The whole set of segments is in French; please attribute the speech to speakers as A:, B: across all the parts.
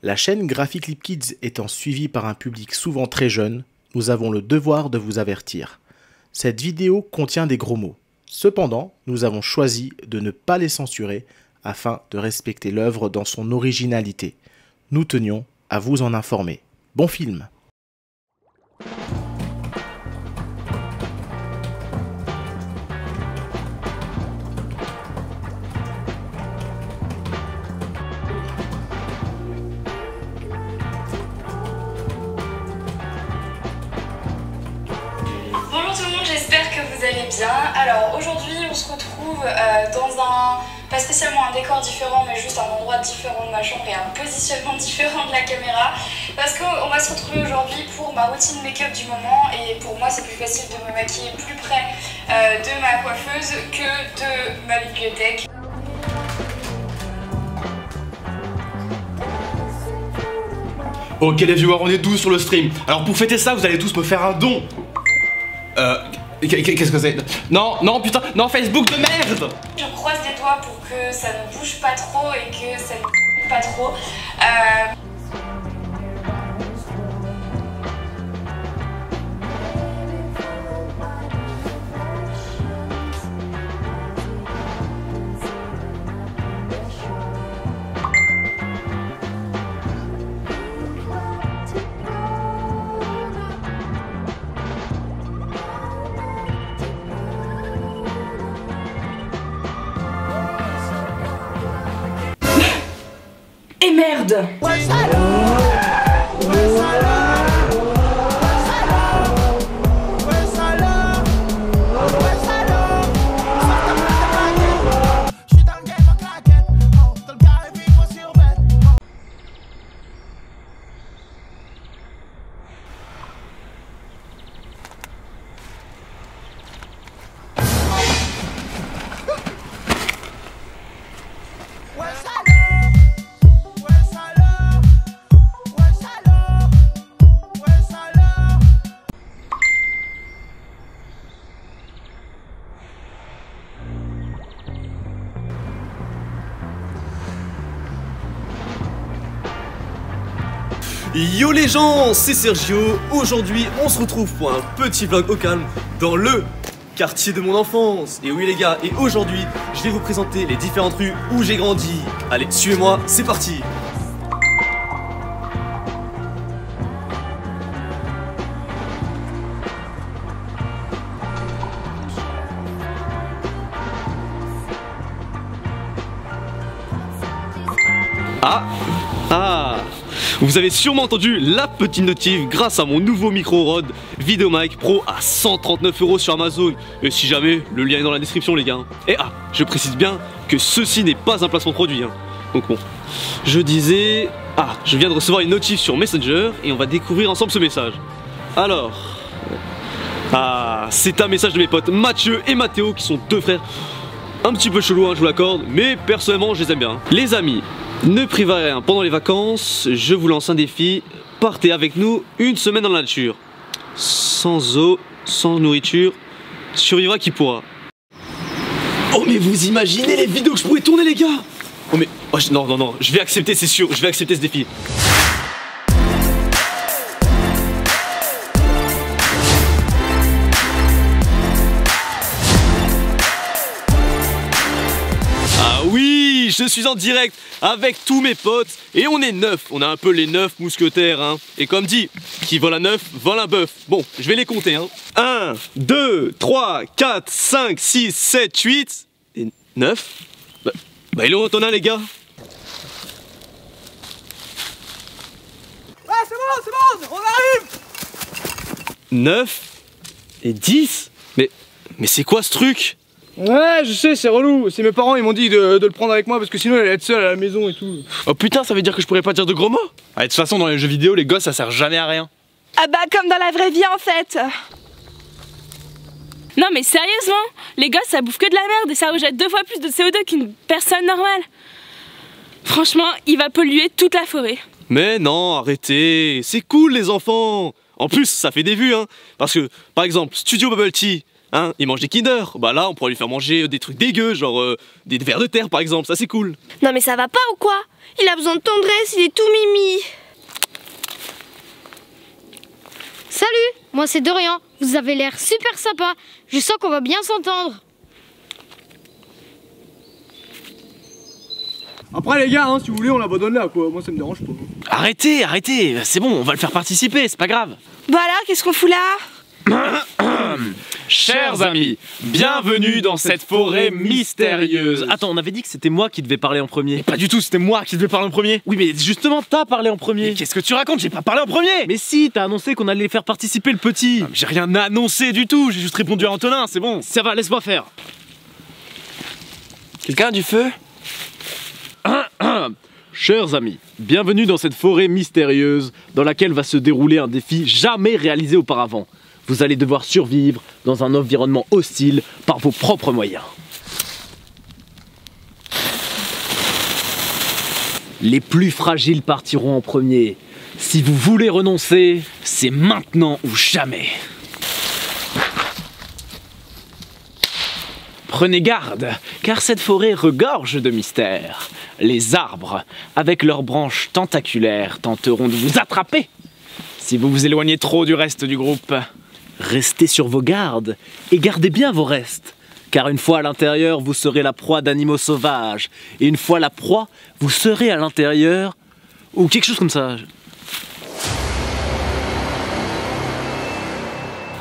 A: La chaîne Graphic Clip Kids étant suivie par un public souvent très jeune, nous avons le devoir de vous avertir. Cette vidéo contient des gros mots. Cependant, nous avons choisi de ne pas les censurer afin de respecter l'œuvre dans son originalité. Nous tenions à vous en informer. Bon film!
B: Bonjour tout le monde, j'espère que vous allez bien. Alors aujourd'hui on se retrouve dans pas spécialement un décor différent, mais juste un endroit différent de ma chambre et un positionnement différent de la caméra. Parce qu'on va se retrouver aujourd'hui pour ma routine make-up du moment. Et pour moi c'est plus facile de me maquiller plus près de ma coiffeuse que de ma bibliothèque.
C: Ok les viewers, on est 12 sur le stream. Alors pour fêter ça, vous allez tous me faire un don. Qu'est-ce que c'est? Non, non, putain, non, Facebook de merde!
B: Je croise les doigts pour que ça ne bouge pas trop et que ça ne bouge pas trop. Et merde!
D: Yo les gens, c'est Sergio. Aujourd'hui, on se retrouve pour un petit vlog au calme dans le quartier de mon enfance. Et oui les gars, et aujourd'hui, je vais vous présenter les différentes rues où j'ai grandi. Allez, suivez-moi, c'est parti. Vous avez sûrement entendu la petite notif grâce à mon nouveau micro Rode VideoMic Pro à 139 € sur Amazon. Et si jamais, le lien est dans la description les gars. Et je précise bien que ceci n'est pas un placement de produit. Donc bon, je disais... je viens de recevoir une notif sur Messenger et on va découvrir ensemble ce message. Alors... c'est un message de mes potes Mathieu et Mathéo qui sont deux frères un petit peu chelous, je vous l'accorde, mais personnellement je les aime bien. Les amis, ne prévoyez rien pendant les vacances, je vous lance un défi, partez avec nous une semaine dans la nature. Sans eau, sans nourriture, survivra qui pourra. Oh mais vous imaginez les vidéos que je pourrais tourner les gars? Oh mais, non, je vais accepter, c'est sûr, je vais accepter ce défi. Je suis en direct avec tous mes potes et on est 9, on a un peu les 9 mousquetaires Et comme dit, qui vole un 9, vole un bœuf. Bon, je vais les compter 1, 2, 3, 4, 5, 6, 7, 8 et 9. Bah il est où ton un les gars?
E: Ouais c'est bon, on arrive.
D: 9 et 10. Mais c'est quoi ce truc?
E: Ouais, je sais, c'est relou. C'est mes parents, ils m'ont dit de le prendre avec moi parce que sinon elle allait être seule à la maison et tout.
C: Oh putain, ça veut dire que je pourrais pas dire de gros mots? De toute façon, dans les jeux vidéo, les gosses ça sert jamais à rien.
F: Ah bah comme dans la vraie vie en fait. Non mais sérieusement, les gosses ça bouffe que de la merde et ça rejette 2 fois plus de CO2 qu'une personne normale. Franchement, il va polluer toute la forêt.
D: Mais non, arrêtez, c'est cool les enfants. En plus, ça fait des vues parce que, par exemple, Studio Bubble Tea Hein, il mange des Kinder. Bah là, on pourrait lui faire manger des trucs dégueux, genre des vers de terre par exemple, ça c'est cool.
G: Non mais ça va pas ou quoi? Il a besoin de tendresse, il est tout mimi.
H: Salut, moi c'est Dorian. Vous avez l'air super sympa. Je sens qu'on va bien s'entendre.
E: Après les gars, hein, si vous voulez on l'abandonne là quoi, moi ça me dérange pas.
D: Arrêtez, arrêtez, c'est bon, on va le faire participer, c'est pas grave.
G: Bah alors, qu'est-ce qu'on fout là?
D: Chers amis, bienvenue dans cette forêt mystérieuse. Attends, on avait dit que c'était moi qui devais parler en premier.
C: Mais pas du tout, c'était moi qui devais parler en premier.
D: Oui, mais justement, t'as parlé en premier.
C: Mais qu'est-ce que tu racontes? J'ai pas parlé en premier.
D: Mais si, t'as annoncé qu'on allait faire participer le petit.
C: J'ai rien annoncé du tout, j'ai juste répondu à Antonin, c'est bon.
D: Ça va, laisse-moi faire.
C: Quelqu'un a du feu?
D: Chers amis, bienvenue dans cette forêt mystérieuse dans laquelle va se dérouler un défi jamais réalisé auparavant. Vous allez devoir survivre dans un environnement hostile par vos propres moyens. Les plus fragiles partiront en premier. Si vous voulez renoncer, c'est maintenant ou jamais. Prenez garde, car cette forêt regorge de mystères. Les arbres, avec leurs branches tentaculaires, tenteront de vous attraper si vous vous éloignez trop du reste du groupe. Restez sur vos gardes et gardez bien vos restes, car une fois à l'intérieur, vous serez la proie d'animaux sauvages, et une fois la proie, vous serez à l'intérieur, ou quelque chose comme ça.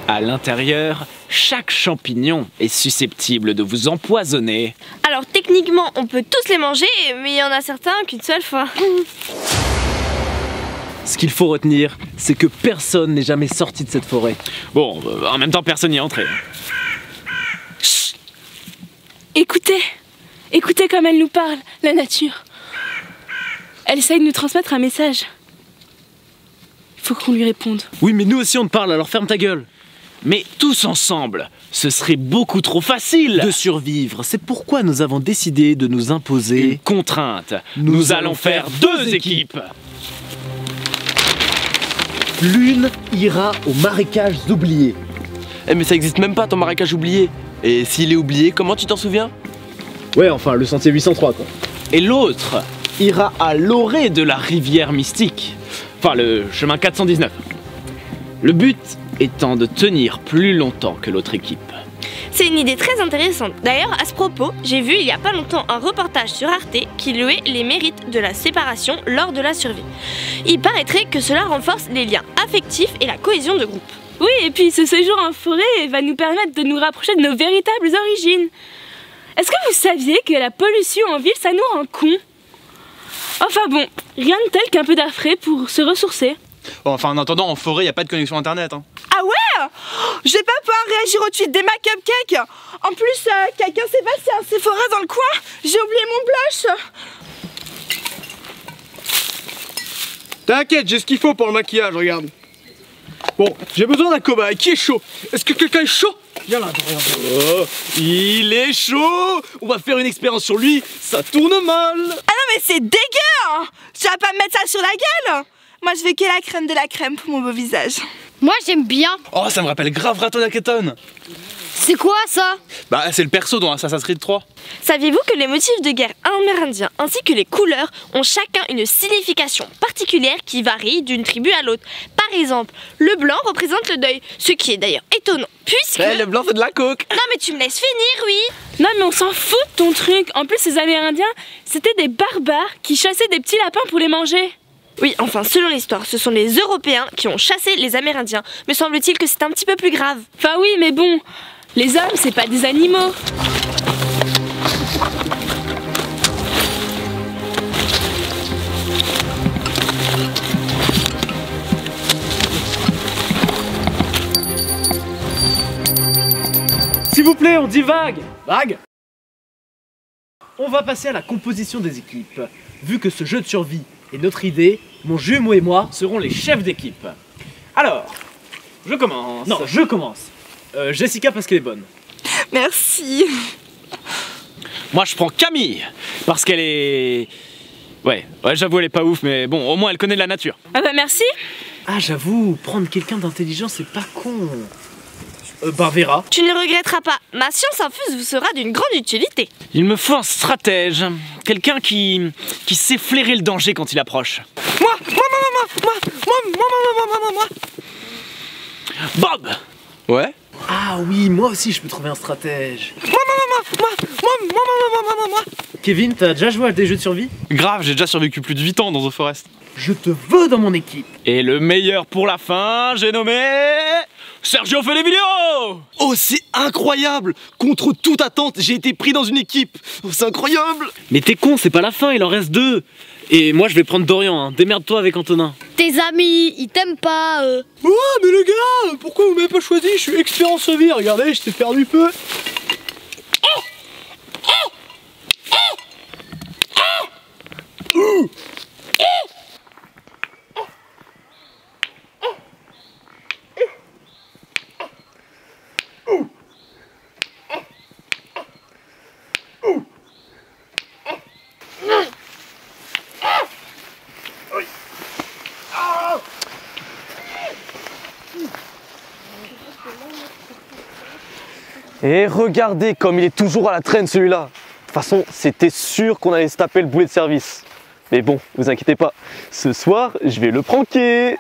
D: À l'intérieur, chaque champignon est susceptible de vous empoisonner.
G: Alors techniquement, on peut tous les manger, mais il y en a certains qu'une seule fois.
D: Ce qu'il faut retenir, c'est que personne n'est jamais sorti de cette forêt.
C: Bon, en même temps, personne n'y est entré.
F: Chut. Écoutez, écoutez comme elle nous parle, la nature. Elle essaye de nous transmettre un message. Il faut qu'on lui réponde.
D: Oui, mais nous aussi on te parle, alors ferme ta gueule. Mais tous ensemble, ce serait beaucoup trop facile de survivre. C'est pourquoi nous avons décidé de nous imposer
C: Une contrainte. Nous allons faire 2 équipes.
D: L'une ira au marécage oublié.
I: Eh mais ça existe même pas ton marécage oublié. Et s'il est oublié, comment tu t'en souviens?
D: Ouais, enfin le sentier 803 quoi. Et l'autre ira à l'orée de la rivière mystique. Enfin le chemin 419. Le but étant de tenir plus longtemps que l'autre équipe.
G: C'est une idée très intéressante. D'ailleurs, à ce propos, j'ai vu il y a pas longtemps un reportage sur Arte qui louait les mérites de la séparation lors de la survie. Il paraîtrait que cela renforce les liens affectifs et la cohésion de groupe.
F: Oui, et puis ce séjour en forêt va nous permettre de nous rapprocher de nos véritables origines. Est-ce que vous saviez que la pollution en ville, ça nous rend cons? Enfin bon, rien de tel qu'un peu d'air frais pour se ressourcer.
C: Bon, enfin, en attendant, en forêt, y a pas de connexion internet. Hein.
J: Ah ouais? Je vais pas pouvoir réagir au tweet d'Emma Cupcake. En plus, quelqu'un sait pas s'il y a un Sephora dans le coin. J'ai oublié mon blush.
E: T'inquiète, j'ai ce qu'il faut pour le maquillage, regarde. Bon, j'ai besoin d'un cobaye. Qui est chaud? Est-ce que quelqu'un est chaud? Viens là, regarde.
D: Oh, il est chaud. On va faire une expérience sur lui, ça tourne mal.
J: Ah non mais c'est dégueu hein. Tu vas pas me mettre ça sur la gueule. Moi je veux que la crème de la crème pour mon beau visage.
H: Moi j'aime bien.
C: Oh, ça me rappelle grave Raton Aketon.
H: C'est quoi ça?
C: Bah, c'est le perso dans Assassin's Creed 3.
G: Saviez-vous que les motifs de guerre amérindiens ainsi que les couleurs ont chacun une signification particulière qui varie d'une tribu à l'autre? Par exemple, le blanc représente le deuil, ce qui est d'ailleurs étonnant puisque...
I: Le blanc c'est de la coke.
G: Non mais tu me laisses finir, oui.
F: Non mais on s'en fout de ton truc. En plus, ces Amérindiens, c'était des barbares qui chassaient des petits lapins pour les manger.
G: Oui, enfin, selon l'histoire, ce sont les Européens qui ont chassé les Amérindiens. Me semble-t-il que c'est un petit peu plus grave.
F: Enfin oui, mais bon, les hommes, c'est pas des animaux.
D: S'il vous plaît, on divague. Vague. On va passer à la composition des équipes. Vu que ce jeu de survie est notre idée, mon jumeau et moi serons les chefs d'équipe. Alors, je commence. Non, je commence. Jessica parce qu'elle est bonne.
J: Merci.
C: Moi, je prends Camille, parce qu'elle est... Ouais, j'avoue, elle est pas ouf, mais bon, au moins, elle connaît la nature.
F: Ah bah merci.
D: Ah, j'avoue, prendre quelqu'un d'intelligent, c'est pas con.
E: Bah Vera.
G: Tu ne regretteras pas, ma science infuse vous sera d'une grande utilité.
C: Il me faut un stratège, quelqu'un qui sait flairer le danger quand il approche.
J: Moi.
C: Bob!
I: Ouais?
E: Ah oui, moi aussi je peux trouver un stratège. Moi. Kevin, t'as déjà joué à des jeux de survie?
C: Grave, j'ai déjà survécu plus de 8 ans dans The Forest.
E: Je te veux dans mon équipe.
C: Et le meilleur pour la fin, j'ai nommé... Sergio fait les vidéos!
D: Oh, c'est incroyable! Contre toute attente, j'ai été pris dans une équipe. Oh, c'est incroyable!
C: Mais t'es con, c'est pas la fin, il en reste 2. Et moi je vais prendre Dorian, hein. Démerde-toi avec Antonin.
H: Tes amis, ils t'aiment pas.
E: Oh, mais les gars, pourquoi vous m'avez pas choisi? Je suis expert en survie, regardez, je sais faire du feu.
D: Et regardez comme il est toujours à la traîne celui-là. De toute façon, c'était sûr qu'on allait se taper le boulet de service. Mais bon, vous inquiétez pas, ce soir, je vais le pranker.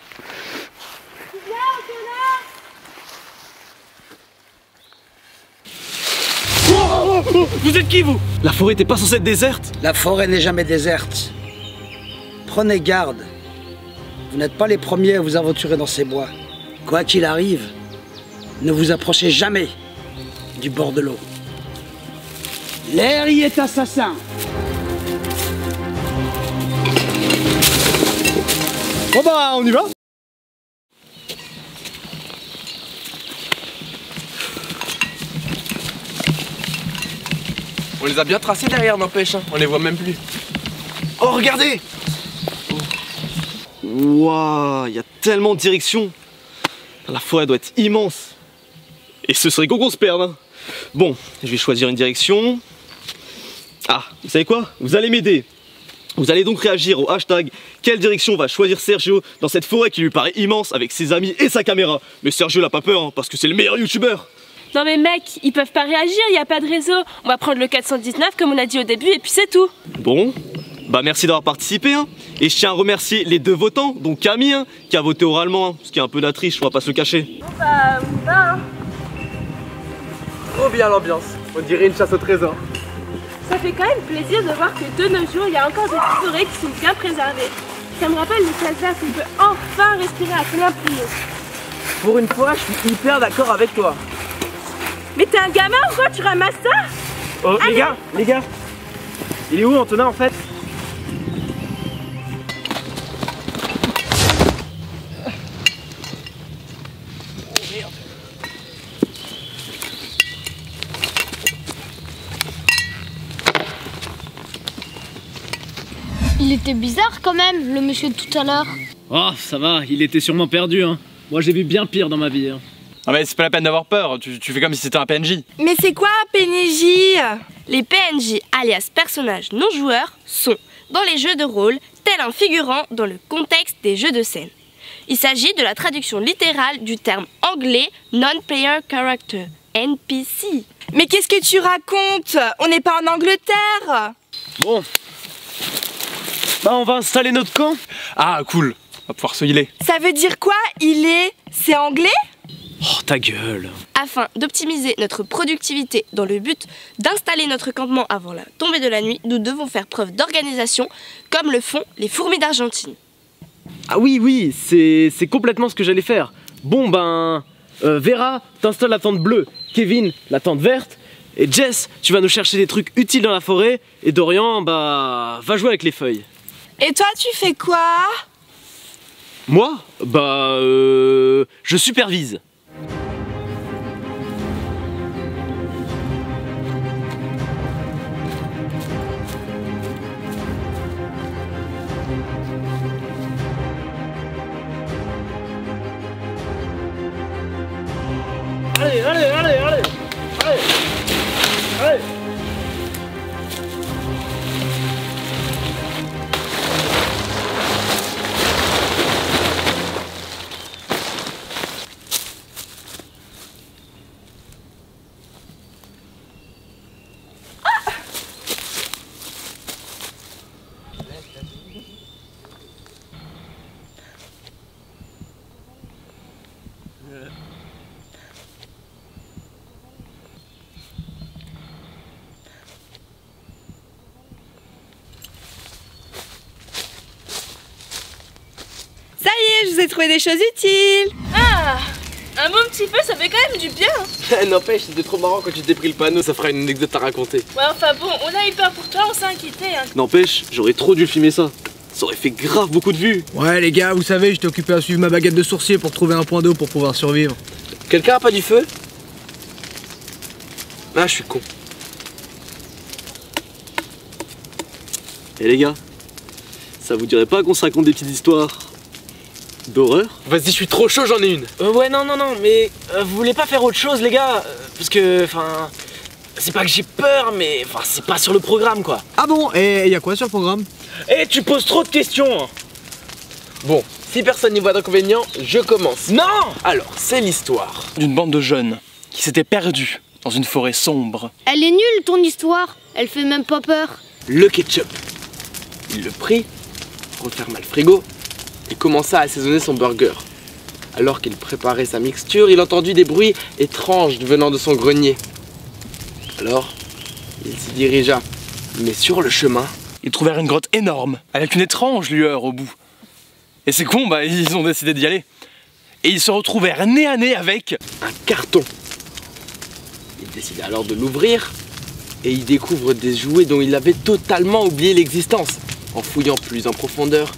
C: Vous êtes qui vous?
D: La forêt n'était pas censée être déserte?
K: La forêt n'est jamais déserte. Prenez garde. Vous n'êtes pas les premiers à vous aventurer dans ces bois. Quoi qu'il arrive, ne vous approchez jamais du bord de l'eau. L'air y est assassin.
E: Bon bah, on y va.
I: On les a bien tracés derrière, n'empêche, hein. On les voit même plus. Oh, regardez!
D: Waouh, il y a tellement de directions. La forêt doit être immense. Et ce serait qu'on se perde, hein. Bon, je vais choisir une direction. Ah, vous savez quoi? Vous allez m'aider. Vous allez donc réagir au hashtag quelle direction va choisir Sergio dans cette forêt qui lui paraît immense avec ses amis et sa caméra. Mais Sergio n'a pas peur, hein, parce que c'est le meilleur youtubeur.
F: Non mais mec, ils peuvent pas réagir, y a pas de réseau. On va prendre le 419 comme on a dit au début et puis c'est tout.
D: Bon, bah merci d'avoir participé, hein. Et je tiens à remercier les 2 votants, donc Camille, hein, qui a voté oralement, hein, ce qui est un peu la triche, on va pas se le cacher.
F: Bon bah, on y va hein.
I: Trop bien l'ambiance. On dirait une chasse au trésor.
F: Ça fait quand même plaisir de voir que de nos jours, il y a encore des forêts qui sont bien préservées. Ça me rappelle le Calvaire qu'on peut enfin respirer à plein poumon.
E: Pour une fois, je suis hyper d'accord avec toi.
F: Mais t'es un gamin ou quoi? Tu ramasses ça?
E: Oh, les gars, il est où Antonin en fait?
H: Il était bizarre quand même, le monsieur de tout à l'heure.
C: Oh, ça va, il était sûrement perdu, hein. Moi j'ai vu bien pire dans ma vie, hein.
I: Ah mais c'est pas la peine d'avoir peur, tu fais comme si c'était un PNJ.
J: Mais c'est quoi un PNJ?
G: Les PNJ, alias personnages non joueurs, sont, dans les jeux de rôle, tel un figurant dans le contexte des jeux de scène. Il s'agit de la traduction littérale du terme anglais Non-Player Character, NPC.
J: Mais qu'est-ce que tu racontes? On n'est pas en Angleterre.
C: Bon. Bah on va installer notre camp.
I: Ah cool, on va pouvoir se healer.
J: Ça veut dire quoi? C'est anglais?
C: Oh ta gueule.
G: Afin d'optimiser notre productivité dans le but d'installer notre campement avant la tombée de la nuit, nous devons faire preuve d'organisation comme le font les fourmis d'Argentine.
C: Ah oui, c'est complètement ce que j'allais faire. Bon ben, Vera, t'installes la tente bleue, Kevin, la tente verte, et Jess, tu vas nous chercher des trucs utiles dans la forêt, et Dorian, bah, va jouer avec les feuilles.
J: Et toi, tu fais quoi?
C: Moi? Bah, je supervise. Allez.
J: je vous ai trouvé des choses utiles.
F: Ah, un bon petit feu, ça fait quand même du bien.
I: N'empêche, c'était trop marrant quand tu t'es pris le panneau, ça fera une anecdote à raconter.
F: Ouais, enfin bon, on a eu peur pour toi, on s'est inquiété. Hein.
D: N'empêche, j'aurais trop dû filmer ça. Ça aurait fait grave beaucoup de vues.
E: Ouais les gars, vous savez, j'étais occupé à suivre ma baguette de sourcier pour trouver un point d'eau pour pouvoir survivre.
I: Quelqu'un a pas du feu? Ah, je suis con.
D: Et les gars, ça vous dirait pas qu'on se raconte des petites histoires d'horreur?
I: Vas-y, je suis trop chaud, j'en ai une.
C: Ouais, non, mais vous voulez pas faire autre chose, les gars? Parce que, enfin, c'est pas que j'ai peur, mais enfin, c'est pas sur le programme, quoi.
E: Ah bon? Et y a quoi sur le programme?
C: Eh, tu poses trop de questions.
I: Bon, si personne n'y voit d'inconvénient, je commence.
C: Non!
I: Alors, c'est l'histoire
L: d'une bande de jeunes qui s'étaient perdus dans une forêt sombre.
H: Elle est nulle ton histoire, elle fait même pas peur.
I: Le ketchup. Il le prit, referma le frigo et commença à assaisonner son burger. Alors qu'il préparait sa mixture, il entendit des bruits étranges venant de son grenier. Alors, il s'y dirigea, mais sur le chemin,
L: ils trouvèrent une grotte énorme, avec une étrange lueur au bout. Et c'est con, bah ils ont décidé d'y aller. Et ils se retrouvèrent nez à nez avec
I: un carton. Il décida alors de l'ouvrir, et il découvre des jouets dont il avait totalement oublié l'existence. En fouillant plus en profondeur,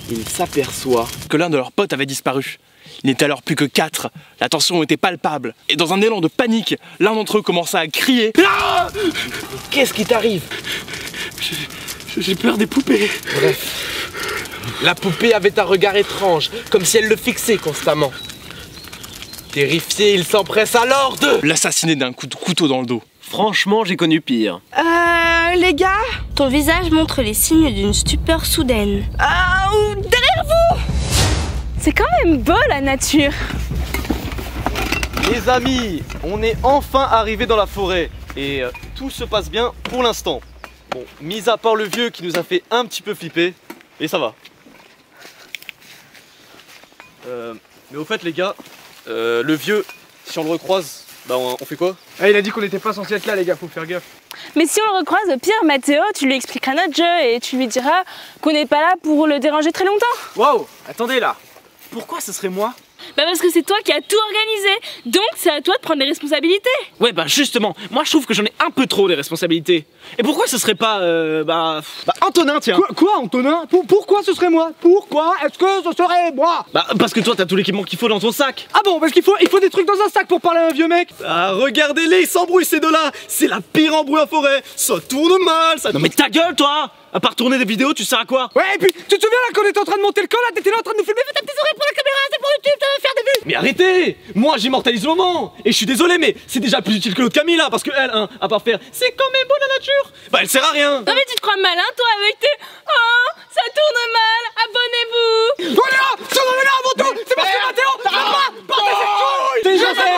I: il s'aperçoit
L: que l'un de leurs potes avait disparu. Il n'était alors plus que 4, la tension était palpable. Et dans un élan de panique, l'un d'entre eux commença à crier.
I: Ah! Qu'est-ce qui t'arrive?
D: J'ai peur des poupées.
I: Bref, la poupée avait un regard étrange, comme si elle le fixait constamment. Terrifié, il s'empresse alors de
L: l'assassiner d'un coup de couteau dans le dos.
C: Franchement, j'ai connu pire.
J: Les gars?
G: Ton visage montre les signes d'une stupeur soudaine.
J: Derrière vous!
F: C'est quand même beau la nature.
D: Les amis, on est enfin arrivé dans la forêt et tout se passe bien pour l'instant. Bon, mis à part le vieux qui nous a fait un petit peu flipper, et ça va. Mais au fait les gars, le vieux, si on le recroise, bah on fait quoi?
E: Ah, il a dit qu'on n'était pas censé être là les gars, faut faire gaffe.
F: Mais si on le recroise, au pire, Mathéo, tu lui expliqueras notre jeu et tu lui diras qu'on n'est pas là pour le déranger très longtemps.
C: Wow, attendez là. Pourquoi ce serait moi?
F: Bah parce que c'est toi qui as tout organisé, donc c'est à toi de prendre les responsabilités.
C: Ouais bah justement, moi je trouve que j'en ai un peu trop les responsabilités. Et pourquoi ce serait pas Antonin tiens?
E: Quoi Antonin? Pourquoi ce serait moi? Pourquoi est-ce que ce serait moi?
C: Bah parce que toi t'as tout l'équipement qu'il faut dans ton sac.
E: Ah bon, parce qu'il faut des trucs dans un sac pour parler à un vieux mec.
D: Ah regardez-les, ils s'embrouillent ces deux-là. C'est la pire embrouille en forêt. Ça tourne mal, ça.
C: Non mais ta gueule toi. À part tourner des vidéos, tu sers à quoi?
E: Ouais et puis tu te souviens là quand on était en train de monter le camp là, t'étais là en train de nous filmer, fais ta petite oreille pour la caméra, c'est pour YouTube, ça va faire des vues.
D: Mais arrêtez! Moi j'immortalise le moment. Et je suis désolé mais c'est déjà plus utile que l'autre Camille là. Parce que elle, hein, à part faire c'est quand même beau la nature, bah elle sert à rien.
F: Non mais tu te crois malin toi avec tes... Oh, ça tourne mal, abonnez-vous.
E: Voilà, ça va là avant tout. C'est parce que Mathéo, partez cette couille.
D: T'es déjà fait.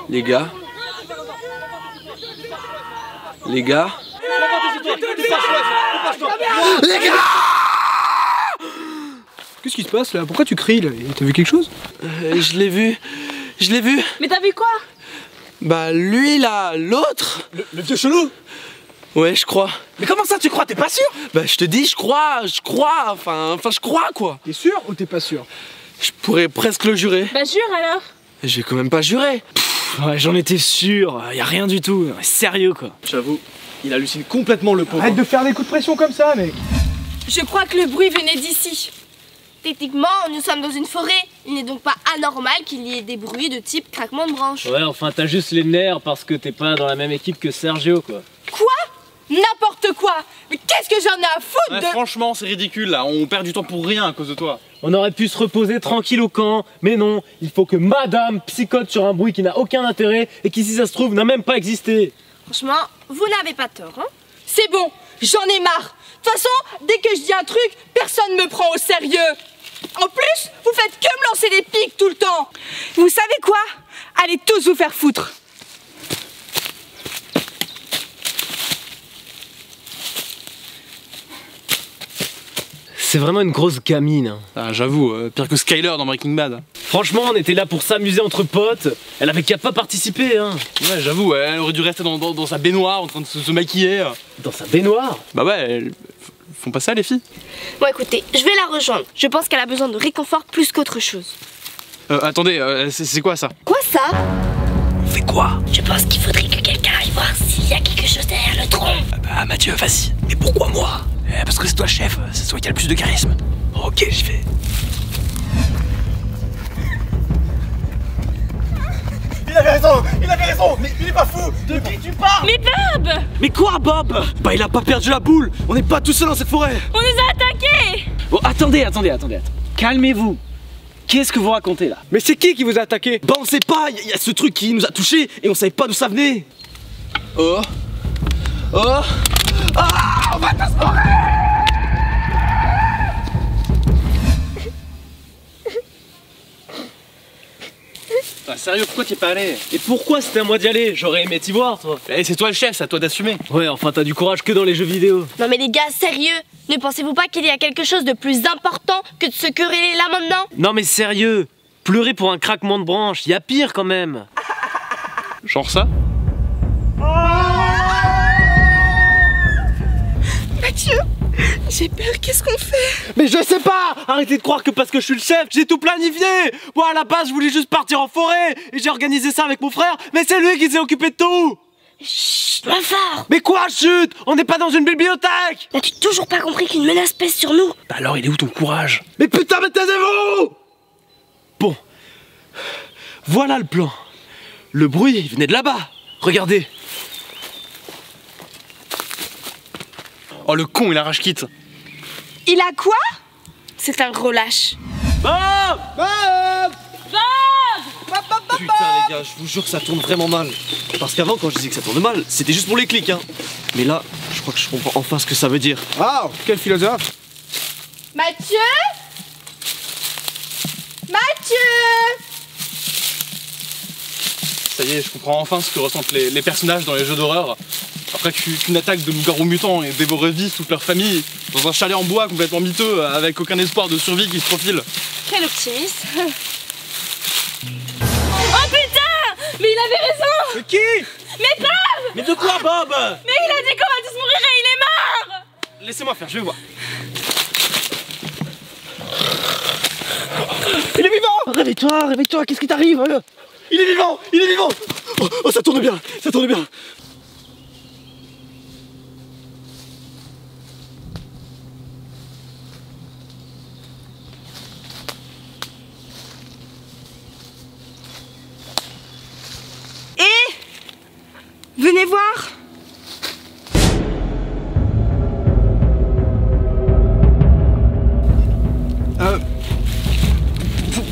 I: Les gars. Les gars.
E: Les gars. Qu'est-ce qui se passe là? Pourquoi tu cries là? T'as vu quelque chose?
I: Je l'ai vu.
F: Mais t'as vu quoi?
I: Bah lui là, l'autre.
D: Le vieux chelou.
I: Ouais, je crois.
C: Mais comment ça tu crois? T'es pas sûr?
I: Bah je te dis, je crois, enfin je crois quoi.
E: T'es sûr ou t'es pas sûr?
I: Je pourrais presque le jurer.
F: Bah jure alors.
I: Je vais quand même pas jurer.
C: Ouais, j'en étais sûr, y a rien du tout, sérieux quoi.
D: J'avoue, il hallucine complètement le pauvre.
E: Arrête de faire des coups de pression comme ça mec.
J: Je crois que le bruit venait d'ici.
G: Techniquement, nous sommes dans une forêt. Il n'est donc pas anormal qu'il y ait des bruits de type craquement de branches.
C: Ouais, enfin t'as juste les nerfs parce que t'es pas dans la même équipe que Sergio quoi.
J: Quoi? N'importe quoi. Mais qu'est-ce que j'en ai à foutre de...
D: Franchement, c'est ridicule là, on perd du temps pour rien à cause de toi.
C: On aurait pu se reposer tranquille au camp, mais non, il faut que madame psychote sur un bruit qui n'a aucun intérêt et qui, si ça se trouve, n'a même pas existé.
G: Franchement, vous n'avez pas tort, hein?
J: C'est bon, j'en ai marre. De toute façon, dès que je dis un truc, personne me prend au sérieux. En plus, vous faites que me lancer des pics tout le temps. Vous savez quoi? Allez tous vous faire foutre.
C: C'est vraiment une grosse gamine. Hein.
L: Ah, j'avoue, pire que Skyler dans Breaking Bad.
C: Franchement, on était là pour s'amuser entre potes. Elle avait qu'à pas participer, hein.
L: Ouais, j'avoue, elle aurait dû rester dans sa baignoire en train de se maquiller.
C: Dans sa baignoire?
L: Bah ouais, elles font pas ça les filles.
G: Bon écoutez, je vais la rejoindre. Je pense qu'elle a besoin de réconfort plus qu'autre chose.
L: Attendez, c'est quoi ça?
G: Quoi ça?
L: On fait quoi?
G: Je pense qu'il faudrait que quelqu'un aille voir s'il y a quelque chose derrière le tronc.
L: Bah Mathieu, vas-y. Mais pourquoi moi? Parce que c'est toi le chef, c'est toi qui a le plus de charisme. Ok, j'y vais.
E: Il avait raison, mais il est pas fou. De qui tu parles?
F: Mais Bob!
D: Mais quoi, Bob? Bah, il a pas perdu la boule. On n'est pas tout seul dans cette forêt.
F: On nous a attaqués!
C: Bon, attendez. Calmez-vous. Qu'est-ce que vous racontez là?
E: Mais c'est qui vous a attaqué?
D: Bah, on sait pas. Il y a ce truc qui nous a touchés et on savait pas d'où ça venait. Oh. Ah, on va dans cette forêt.
L: Ah, sérieux, pourquoi t'y es pas allé?
C: Et pourquoi c'était à moi d'y aller? J'aurais aimé t'y voir, toi.
L: Eh, c'est toi le chef, c'est à toi d'assumer.
C: Ouais, enfin, t'as du courage que dans les jeux vidéo.
G: Non mais les gars, sérieux? Ne pensez-vous pas qu'il y a quelque chose de plus important que de se quereller là maintenant?
C: Non mais sérieux, pleurer pour un craquement de branche, y a pire quand même.
L: Genre ça?
J: Mathieu, j'ai peur, qu'est-ce qu'on fait?
D: Mais je sais pas. Arrêtez de croire que parce que je suis le chef, j'ai tout planifié. Moi, à la base, je voulais juste partir en forêt et j'ai organisé ça avec mon frère, mais c'est lui qui s'est occupé de tout.
G: Chut, moins fort!
D: Mais quoi, chut? On n'est pas dans une bibliothèque.
G: N'as-tu toujours pas compris qu'une menace pèse sur nous?
L: Bah alors, il est où ton courage?
D: Mais putain, mais taisez-vous! Bon, voilà le plan. Le bruit il venait de là-bas. Regardez.
L: Oh, le con, il a rage quitte.
J: Il a quoi?
G: C'est un gros lâche.
D: Bob! Putain les gars, je vous jure que ça tourne vraiment mal. Parce qu'avant quand je disais que ça tourne mal, c'était juste pour les clics hein. Mais là, je crois que je comprends enfin ce que ça veut dire.
E: Ah, quel philosophe.
J: Mathieu? Mathieu?
L: Ça y est, je comprends enfin ce que ressentent les personnages dans les jeux d'horreur. Après qu'une attaque de loups-garous mutants ait dévoré vif toute leur famille, dans un chalet en bois complètement miteux, avec aucun espoir de survie qui se profile.
F: Quel optimiste! Oh putain! Mais il avait raison!
D: Mais qui?
F: Mais Bob!
D: Mais de quoi Bob?
F: Mais il a dit qu'on va tous mourir et il est mort!
D: Laissez-moi faire, je vais voir.
E: Il est vivant.
D: Réveille-toi, qu'est-ce qui t'arrive?
E: Il est vivant.
D: Oh, ça tourne bien.
J: Venez voir.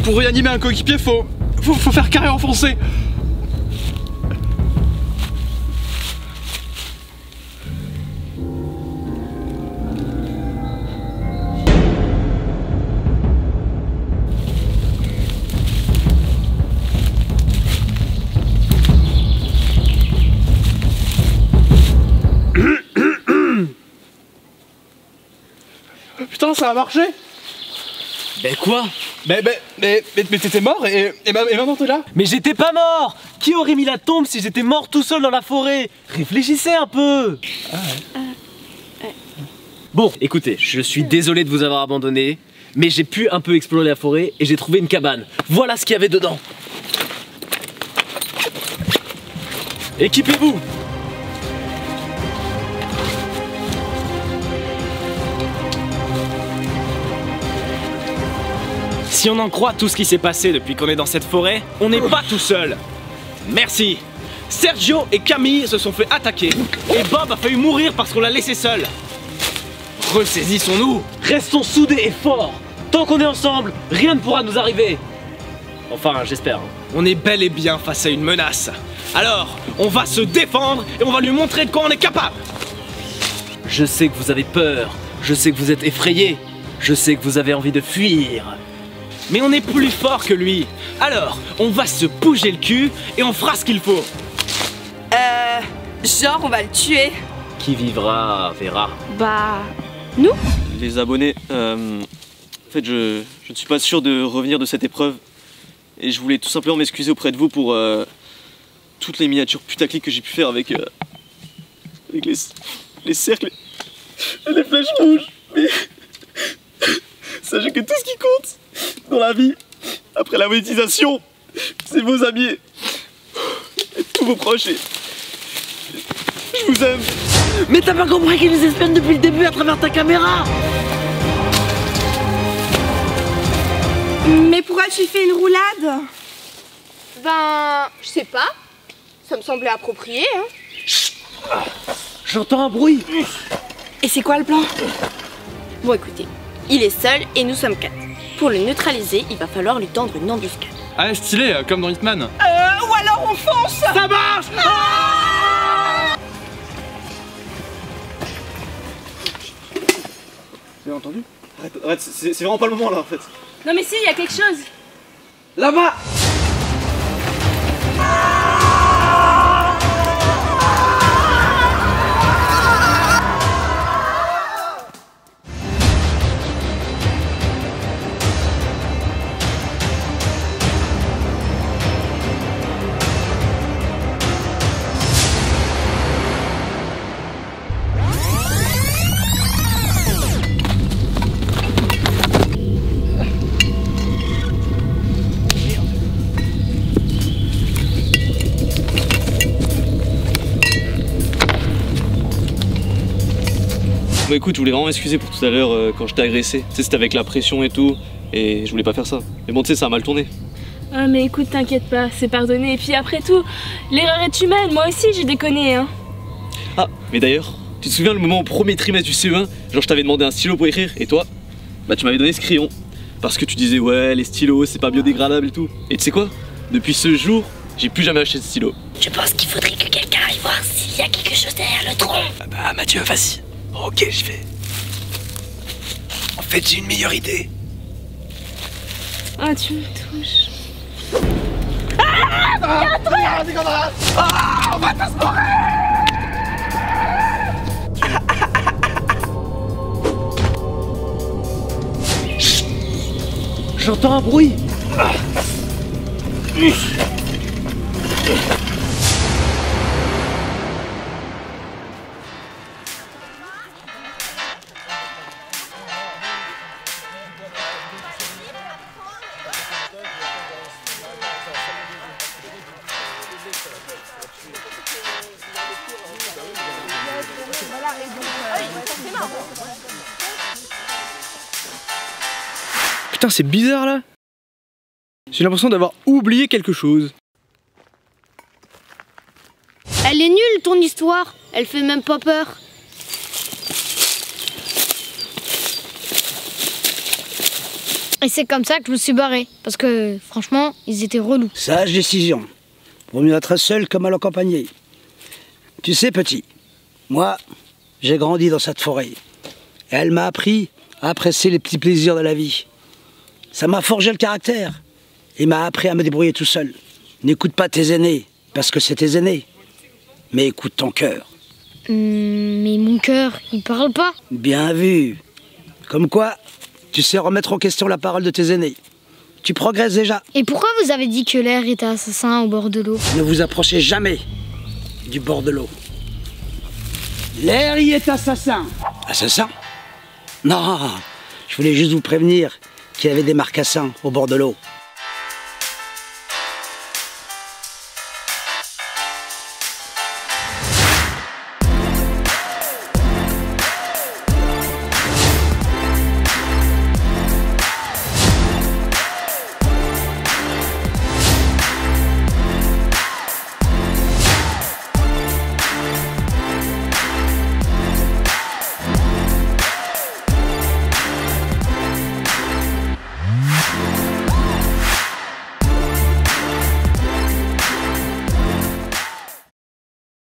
L: Pour réanimer un coéquipier, faut faire carré enfoncé. Putain, ça a marché.
C: Ben quoi?
L: Mais t'étais mort et maintenant t'es là.
C: Mais j'étais pas mort! Qui aurait mis la tombe si j'étais mort tout seul dans la forêt? Réfléchissez un peu! Bon, écoutez, je suis désolé de vous avoir abandonné, mais j'ai pu un peu explorer la forêt et j'ai trouvé une cabane. Voilà ce qu'il y avait dedans. Équipez-vous! Si on en croit tout ce qui s'est passé depuis qu'on est dans cette forêt, on n'est pas tout seul. Merci. Sergio et Camille se sont fait attaquer et Bob a failli mourir parce qu'on l'a laissé seul. Ressaisissons-nous. Restons soudés et forts. Tant qu'on est ensemble, rien ne pourra nous arriver. Enfin, j'espère. On est bel et bien face à une menace. Alors, on va se défendre et on va lui montrer de quoi on est capable. Je sais que vous avez peur. Je sais que vous êtes effrayés. Je sais que vous avez envie de fuir. Mais on est plus fort que lui. Alors, on va se bouger le cul et on fera ce qu'il faut.
J: Genre on va le tuer.
C: Qui vivra, verra.
J: Bah... nous?
D: les abonnés. En fait, je ne suis pas sûr de revenir de cette épreuve. Et je voulais tout simplement m'excuser auprès de vous pour toutes les miniatures putaclic que j'ai pu faire avec les cercles et les flèches rouges. Mais sachez que tout ce qui compte dans la vie, après la monétisation, c'est vos amis et tous vos proches. Et je vous aime.
C: Mais t'as pas compris qu'ils nous espionnent depuis le début à travers ta caméra?
J: Mais pourquoi tu fais une roulade?
G: Ben, je sais pas. Ça me semblait approprié, hein.
C: J'entends un bruit.
J: Et c'est quoi le plan?
G: Bon, écoutez, il est seul et nous sommes 4. Pour le neutraliser, il va falloir lui tendre une embuscade.
L: Ah, stylé, comme dans Hitman.
J: Ou alors on fonce!
C: Ça marche!
D: Tu l'as entendu? Arrête, c'est vraiment pas le moment là en fait.
F: Non mais si, il y a quelque chose.
C: Là-bas!
D: Bah écoute, je voulais vraiment m'excuser pour tout à l'heure quand je t'ai agressé. Tu sais, c'était avec la pression et tout, et je voulais pas faire ça. Mais bon, tu sais, ça a mal tourné.
F: Ah mais écoute, t'inquiète pas, c'est pardonné. Et puis après tout, l'erreur est humaine, moi aussi j'ai déconné, hein.
D: Ah, mais d'ailleurs, tu te souviens le moment au premier trimestre du CE1, genre je t'avais demandé un stylo pour écrire, et toi, bah tu m'avais donné ce crayon. Parce que tu disais, ouais, les stylos, c'est pas biodégradable et tout. Et tu sais quoi? Depuis ce jour, j'ai plus jamais acheté de stylo.
G: Je pense qu'il faudrait que quelqu'un aille voir s'il y a quelque chose derrière le tronc.
K: Ah bah Mathieu, vas-y. Ok, je vais. En fait, j'ai une meilleure idée.
F: Ah, tu me touches.
K: On va tous mourir.
C: J'entends un bruit.
E: Putain, c'est bizarre là. J'ai l'impression d'avoir oublié quelque chose.
H: Elle est nulle ton histoire, elle fait même pas peur. Et c'est comme ça que je me suis barré, parce que franchement, ils étaient relous.
K: Sage décision. Vaut mieux être seul que mal accompagné. Tu sais, petit, moi, j'ai grandi dans cette forêt. Et elle m'a appris à apprécier les petits plaisirs de la vie. Ça m'a forgé le caractère et m'a appris à me débrouiller tout seul. N'écoute pas tes aînés, parce que c'est tes aînés. Mais écoute ton cœur.
H: Mais mon cœur, il parle pas.
K: Bien vu. Comme quoi, tu sais remettre en question la parole de tes aînés. Tu progresses déjà.
H: Et pourquoi vous avez dit que l'air était assassin au bord de l'eau?
K: Ne vous approchez jamais du bord de l'eau. L'air y est assassin. Assassin? Non, je voulais juste vous prévenir qu'il y avait des marcassins au bord de l'eau.